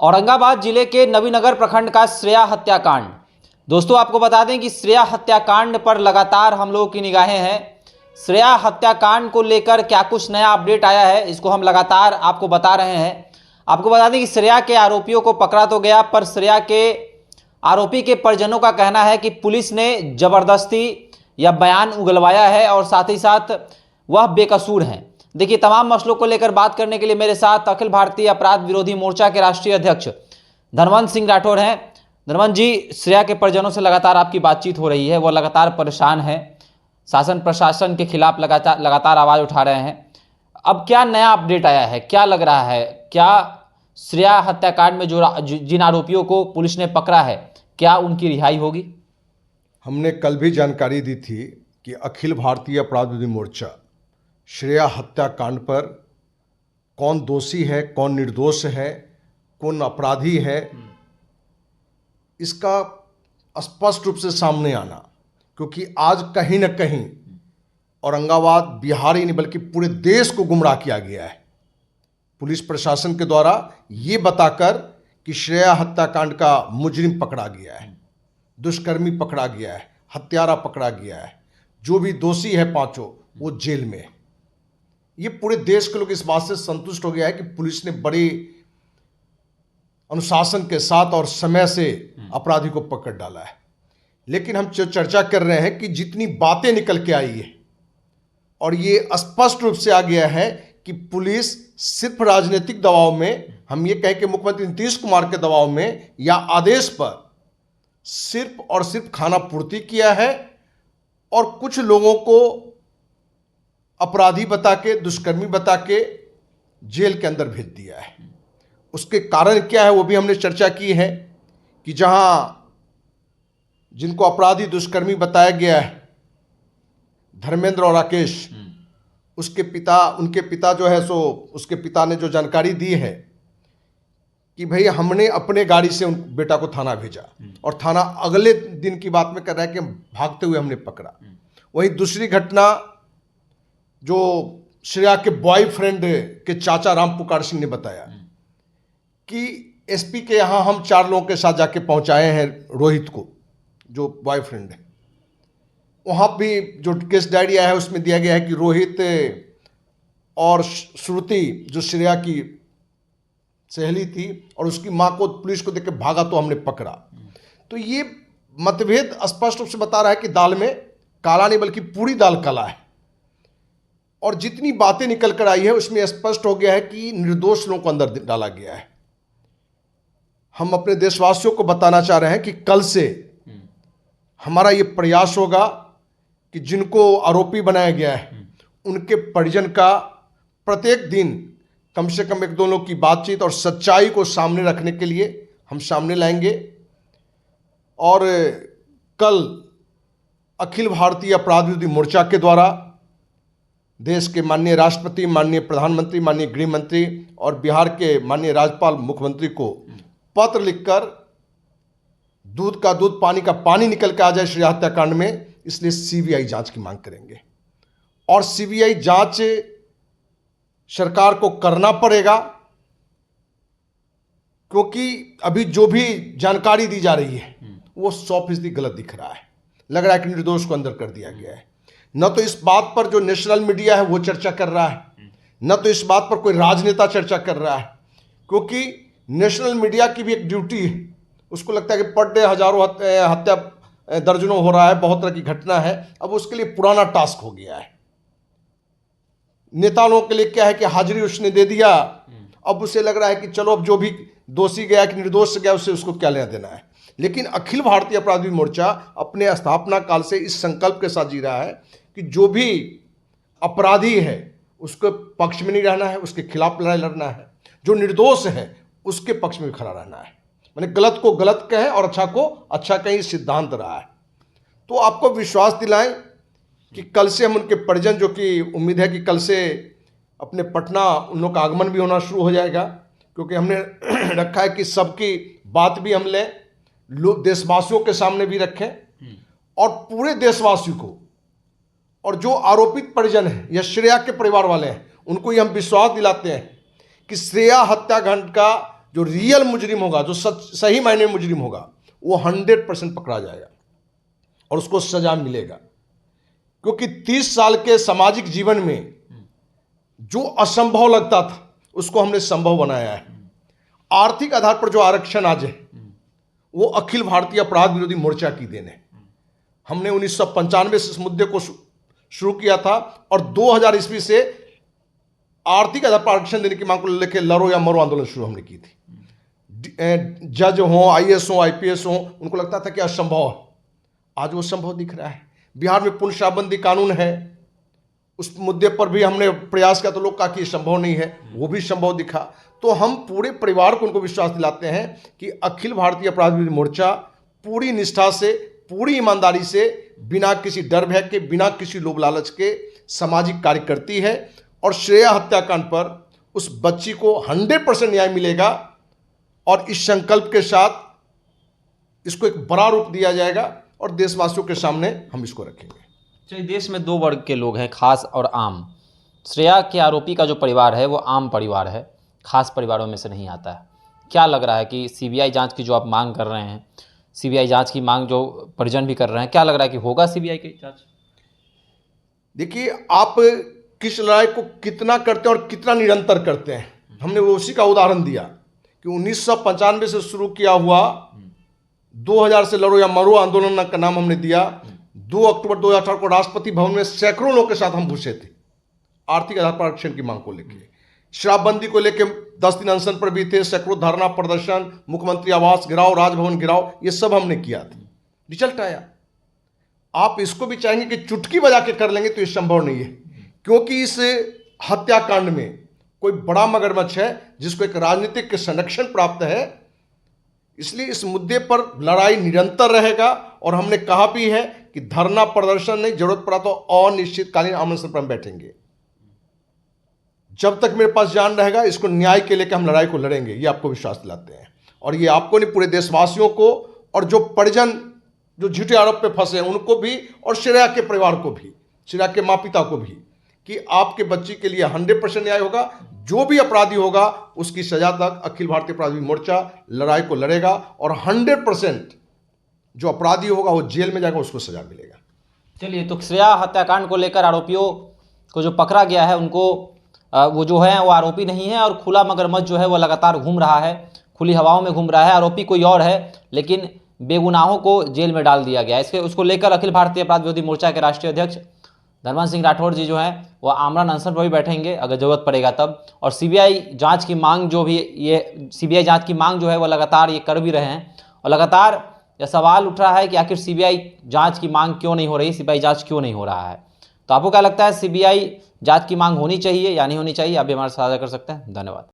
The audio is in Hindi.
औरंगाबाद जिले के नवीनगर प्रखंड का श्रेया हत्याकांड। दोस्तों, आपको बता दें कि श्रेया हत्याकांड पर लगातार हम लोगों की निगाहें हैं। श्रेया हत्याकांड को लेकर क्या कुछ नया अपडेट आया है, इसको हम लगातार आपको बता रहे हैं। आपको बता दें कि श्रेया के आरोपियों को पकड़ा तो गया, पर श्रेया के आरोपी के परिजनों का कहना है कि पुलिस ने जबरदस्ती या बयान उगलवाया है और साथ ही साथ वह बेकसूर हैं। देखिए, तमाम मसलों को लेकर बात करने के लिए मेरे साथ अखिल भारतीय अपराध विरोधी मोर्चा के राष्ट्रीय अध्यक्ष धनवंत सिंह राठौर हैं। धनवंत जी, श्रेया के परिजनों से लगातार आपकी बातचीत हो रही है, वो लगातार परेशान है, शासन प्रशासन के खिलाफ लगातार आवाज उठा रहे हैं। अब क्या नया अपडेट आया है, क्या लग रहा है, क्या श्रेया हत्याकांड में जिन आरोपियों को पुलिस ने पकड़ा है, क्या उनकी रिहाई होगी? हमने कल भी जानकारी दी थी कि अखिल भारतीय अपराध विरोधी मोर्चा श्रेया हत्याकांड पर कौन दोषी है, कौन निर्दोष है, कौन अपराधी है, इसका स्पष्ट रूप से सामने आना, क्योंकि आज कहीं न कहीं औरंगाबाद बिहार ही नहीं बल्कि पूरे देश को गुमराह किया गया है पुलिस प्रशासन के द्वारा ये बताकर कि श्रेया हत्याकांड का मुजरिम पकड़ा गया है, दुष्कर्मी पकड़ा गया है, हत्यारा पकड़ा गया है, जो भी दोषी है पांचों वो जेल में है। ये पूरे देश के लोग इस बात से संतुष्ट हो गया है कि पुलिस ने बड़े अनुशासन के साथ और समय से अपराधी को पकड़ डाला है। लेकिन हम जो चर्चा कर रहे हैं कि जितनी बातें निकल के आई है और ये स्पष्ट रूप से आ गया है कि पुलिस सिर्फ राजनीतिक दबाव में, हम ये कहें कि मुख्यमंत्री नीतीश कुमार के दबाव में या आदेश पर सिर्फ और सिर्फ खाना पूर्ति किया है और कुछ लोगों को अपराधी बता के, दुष्कर्मी बता के जेल के अंदर भेज दिया है। उसके कारण क्या है वो भी हमने चर्चा की है कि जहां जिनको अपराधी दुष्कर्मी बताया गया है, धर्मेंद्र और राकेश, उनके पिता जो है सो उसके पिता ने जो जानकारी दी है कि भाई हमने अपने गाड़ी से उन बेटा को थाना भेजा और थाना अगले दिन की बात में कर रहा है कि भागते हुए हमने पकड़ा। वहीं दूसरी घटना जो श्रेया के बॉयफ्रेंड के चाचा राम पुकार सिंह ने बताया कि एसपी के यहाँ हम 4 लोगों के साथ जाके पहुंचाए हैं रोहित को, जो बॉयफ्रेंड है। वहाँ भी जो केस डायरी आया है उसमें दिया गया है कि रोहित और श्रुति जो श्रेया की सहेली थी और उसकी माँ को पुलिस को देख के भागा तो हमने पकड़ा। तो ये मतभेद स्पष्ट रूप से बता रहा है कि दाल में काला नहीं बल्कि पूरी दाल काला है। और जितनी बातें निकल कर आई है उसमें स्पष्ट हो गया है कि निर्दोष लोगों को अंदर डाला गया है। हम अपने देशवासियों को बताना चाह रहे हैं कि कल से हमारा ये प्रयास होगा कि जिनको आरोपी बनाया गया है उनके परिजन का प्रत्येक दिन कम से कम 1-2 लोग की बातचीत और सच्चाई को सामने रखने के लिए हम सामने लाएंगे। और कल अखिल भारतीय अपराध विरोधी मोर्चा के द्वारा देश के माननीय राष्ट्रपति, माननीय प्रधानमंत्री, माननीय गृह मंत्री और बिहार के माननीय राज्यपाल मुख्यमंत्री को पत्र लिखकर दूध का दूध, पानी का पानी निकल के आ जाए श्रेया हत्याकांड में, इसलिए सीबीआई जांच की मांग करेंगे। और सीबीआई जांच सरकार को करना पड़ेगा, क्योंकि अभी जो भी जानकारी दी जा रही है वो 100% गलत दिख रहा है। लग रहा है कि निर्दोष को अंदर कर दिया गया है। न तो इस बात पर जो नेशनल मीडिया है वो चर्चा कर रहा है, न तो इस बात पर कोई राजनेता चर्चा कर रहा है, क्योंकि नेशनल मीडिया की भी एक ड्यूटी है। उसको लगता है कि पर डे हजारों हत्या दर्जनों हो रहा है, बहुत तरह की घटना है। अब उसके लिए पुराना टास्क हो गया है। नेता लोगों के लिए क्या है कि हाजिरी उसने दे दिया, अब उसे लग रहा है कि चलो अब जो भी दोषी गया कि निर्दोष गया उससे उसको क्या लेना देना है। लेकिन अखिल भारतीय अपराध विरोधी मोर्चा अपने स्थापना काल से इस संकल्प के साथ जी रहा है कि जो भी अपराधी है उसके पक्ष में नहीं रहना है, उसके खिलाफ लड़ाई लड़ना है। जो निर्दोष है उसके पक्ष में खड़ा रहना है। मैंने गलत को गलत कहें और अच्छा को अच्छा कहें, सिद्धांत रहा है। तो आपको विश्वास दिलाएं कि कल से हम उनके परिजन, जो कि उम्मीद है कि कल से अपने पटना उन लोग का आगमन भी होना शुरू हो जाएगा, क्योंकि हमने रखा है कि सबकी बात भी हम लें, लोग देशवासियों के सामने भी रखें और पूरे देशवासियों को, और जो आरोपित परिजन हैं या श्रेया के परिवार वाले हैं उनको ये हम विश्वास दिलाते हैं कि श्रेया हत्याकांड का जो रियल मुजरिम होगा, जो सही मायने में मुजरिम होगा, वो 100% पकड़ा जाएगा और उसको सजा मिलेगा। क्योंकि 30 साल के सामाजिक जीवन में जो असंभव लगता था उसको हमने संभव बनाया है। आर्थिक आधार पर जो आरक्षण आज है वो अखिल भारतीय अपराध विरोधी मोर्चा की देन है। हमने 1995 से इस मुद्दे को शुरू किया था और 2000 ईस्वी से आर्थिक आधार पर आरक्षण देने की मांग को लेकर लड़ो या मरो आंदोलन शुरू हमने की थी। जज हो, IAS हो, IPS हो, उनको लगता था कि असंभव है, आज वो संभव दिख रहा है। बिहार में पूर्ण शराबबंदी कानून है, उस मुद्दे पर भी हमने प्रयास किया तो लोग कहा कि संभव नहीं है, वो भी संभव दिखा। तो हम पूरे परिवार को उनको विश्वास दिलाते हैं कि अखिल भारतीय अपराध विरोधी मोर्चा पूरी निष्ठा से, पूरी ईमानदारी से, बिना किसी डर भय के, बिना किसी लोभ लालच के सामाजिक कार्य करती है। और श्रेया हत्याकांड पर उस बच्ची को 100% न्याय मिलेगा और इस संकल्प के साथ इसको एक बड़ा रूप दिया जाएगा और देशवासियों के सामने हम इसको रखेंगे। चलिए, देश में 2 वर्ग के लोग हैं, खास और आम। श्रेया के आरोपी का जो परिवार है वो आम परिवार है, खास परिवारों में से नहीं आता है। क्या लग रहा है कि CBI जांच की जो आप मांग कर रहे हैं, CBI जांच की मांग जो परिजन भी कर रहे हैं, क्या लग रहा है कि होगा CBI की जांच? देखिए, आप किस लड़ाई को कितना करते हैं और कितना निरंतर करते हैं। हमने वो उसी का उदाहरण दिया कि 1995 से शुरू किया हुआ 2000 से लड़ो या मरो आंदोलन का नाम हमने दिया। 2 अक्टूबर 2018 को राष्ट्रपति भवन में सैकड़ों लोगों के साथ हम घुसे थे आर्थिक आधार पर आरक्षण की मांग को लेकर। शराबबंदी को लेकर 10 दिन अनशन पर भी थे, सैकड़ों धरना प्रदर्शन, मुख्यमंत्री आवास गिराओ, राजभवन गिराओ, ये सब हमने किया था। रिजल्ट आया। आप इसको भी चाहेंगे कि चुटकी बजा के कर लेंगे तो ये संभव नहीं है, क्योंकि इस हत्याकांड में कोई बड़ा मगरमच्छ है जिसको एक राजनीतिक संरक्षण प्राप्त है। इसलिए इस मुद्दे पर लड़ाई निरंतर रहेगा और हमने कहा भी है कि धरना प्रदर्शन नहीं, जरूरत पड़ा तो अनिश्चितकालीन आमंत्रण पर हम बैठेंगे। जब तक मेरे पास जान रहेगा इसको न्याय के लेकर हम लड़ाई को लड़ेंगे, ये आपको विश्वास दिलाते हैं। और ये आपको नहीं, पूरे देशवासियों को, और जो परिजन जो झूठे आरोप पे फंसे हैं उनको भी, और श्रेया के परिवार को भी, श्रेया के माँ पिता को भी, कि आपके बच्ची के लिए 100% न्याय होगा। जो भी अपराधी होगा उसकी सजा तक अखिल भारतीय अपराध विरोधी मोर्चा लड़ाई को लड़ेगा और 100% जो अपराधी होगा वो जेल में जाएगा, उसको सजा मिलेगा। चलिए, तो श्रेया हत्याकांड को लेकर आरोपियों को जो पकड़ा गया है उनको वो जो है वो आरोपी नहीं है, और खुला मगरमच्छ जो है वो लगातार घूम रहा है, खुली हवाओं में घूम रहा है। आरोपी कोई और है, लेकिन बेगुनाहों को जेल में डाल दिया गया है। उसको लेकर अखिल भारतीय अपराध विरोधी मोर्चा के राष्ट्रीय अध्यक्ष धर्मेंद्र सिंह राठौड़ जी जो हैं वो आमरण अनशन पर भी बैठेंगे अगर जरूरत पड़ेगा तब। और CBI जांच की मांग जो भी, ये CBI जांच की मांग जो है वो लगातार ये कर भी रहे हैं। और लगातार यह सवाल उठ रहा है कि आखिर CBI जांच की मांग क्यों नहीं हो रही, CBI जांच क्यों नहीं हो रहा है। तो आपको क्या लगता है, CBI जांच की मांग होनी चाहिए या नहीं होनी चाहिए? आप भी हमारे साथ साझा कर सकते हैं। धन्यवाद।